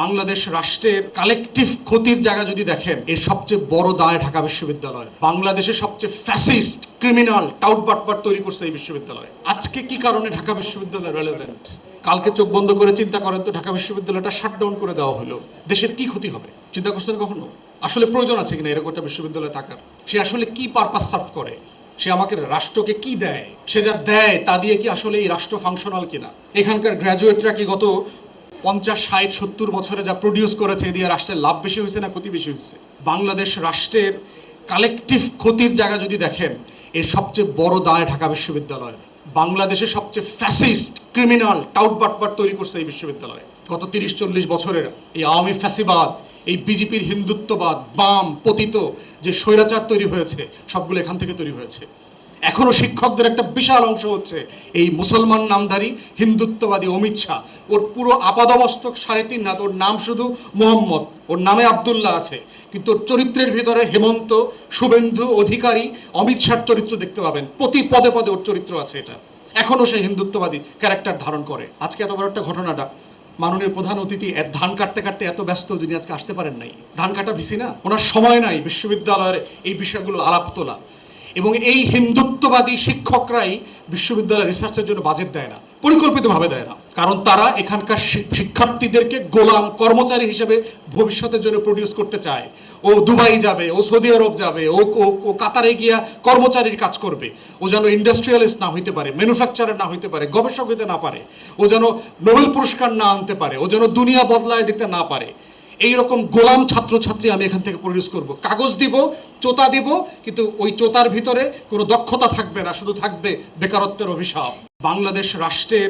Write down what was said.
বাংলাদেশ রাষ্ট্রের কালেকটিভ ক্ষতির জায়গা যদি দেখেন, এর সবচেয়ে বড় দায় ঢাকা বিশ্ববিদ্যালয়। বাংলাদেশের সবচেয়ে ফ্যাসিস্ট ক্রিমিনাল টাউটবাটপাট তৈরি করছে এই বিশ্ববিদ্যালয়। আজকে কি কারণে ঢাকা বিশ্ববিদ্যালয় রেলেভেন্ট? কালকে চোখ বন্ধ করে চিন্তা করেন তো, ঢাকা বিশ্ববিদ্যালয়টা শাটডাউন করে দেওয়া হলো, দেশের কি ক্ষতি হবে? চিন্তা করছেন কখনো? আসলে প্রয়োজন আছে কিনা এরকম একটা বিশ্ববিদ্যালয় থাকার? সে আসলে কি পারপাস সার্ভ করে? সে আমাকে রাষ্ট্রকে কি দেয়? সে যা দেয় তা দিয়ে কি আসলে এই রাষ্ট্র ফাংশনাল কিনা? এখানকার গ্র্যাজুয়েটরা কি গত 50, 60, 70 বছরে যা প্রডিউস করেছে, এ দিয়ে রাষ্ট্রের লাভ বেশি হয়েছে না ক্ষতি বেশি হয়েছে? বাংলাদেশ রাষ্ট্রের কালেকটিভ ক্ষতির জায়গা যদি দেখেন, এর সবচেয়ে বড় দায় ঢাকা বিশ্ববিদ্যালয়। বাংলাদেশের সবচেয়ে ফ্যাসিস্ট ক্রিমিনাল টাউটবাটপাট তৈরি করছে এই বিশ্ববিদ্যালয়। গত 30-40 বছরের এই আওয়ামী ফ্যাসিবাদ, এই বিজেপির হিন্দুত্ববাদ, বাম পতিত যে স্বৈরাচার তৈরি হয়েছে, সবগুলো এখান থেকে তৈরি হয়েছে। এখনো শিক্ষকদের একটা বিশাল অংশ হচ্ছে এই মুসলমান নামধারী হিন্দুত্ববাদী অমিত শাহ। ওর পুরো আপাদমস্তক 3.5 হাত, ওর নাম শুধু মোহাম্মদ, ওর নামে আবদুল্লাহ আছে, কিন্তু ওর চরিত্রের ভিতরে হেমন্ত, শুভেন্দু অধিকারী, অমিত শাহর চরিত্র দেখতে পাবেন। প্রতি পদে পদে ওর চরিত্র আছে। এটা এখনো সেই হিন্দুত্ববাদী ক্যারেক্টার ধারণ করে। আজকে এত বড় একটা ঘটনাটা, মাননীয় প্রধান অতিথি ধান কাটতে কাটতে এত ব্যস্ত, যিনি আজকে আসতে পারেন নাই। ধান কাটা ভিসি না, ওনার সময় নাই বিশ্ববিদ্যালয়ের এই বিষয়গুলো আলাপ তোলা। এবং এই হিন্দুত্ববাদী শিক্ষকরাই বিশ্ববিদ্যালয় রিসার্চের জন্য বাজেট দেয় না, পরিকল্পিতভাবে দেয় না। কারণ তারা এখানকার শিক্ষার্থীদেরকে গোলাম কর্মচারী হিসেবে ভবিষ্যতের জন্য প্রডিউস করতে চায়। ও দুবাই যাবে, ও সৌদি আরব যাবে, ও কাতারে গিয়া কর্মচারীর কাজ করবে। ও যেন ইন্ডাস্ট্রিয়ালিস্ট না হইতে পারে, ম্যানুফ্যাকচারার না হইতে পারে, গবেষক হইতে না পারে, ও যেন নোবেল পুরস্কার না আনতে পারে, ও যেন দুনিয়া বদলায় দিতে না পারে। এইরকম গোলাম ছাত্রছাত্রী আমি এখান থেকে প্রডিউস করব। কাগজ দিব, চোতা দিব, কিন্তু ওই চোতার ভিতরে কোনো দক্ষতা থাকবে না, শুধু থাকবে বেকারত্বের অভিশাপ। বাংলাদেশ রাষ্ট্রের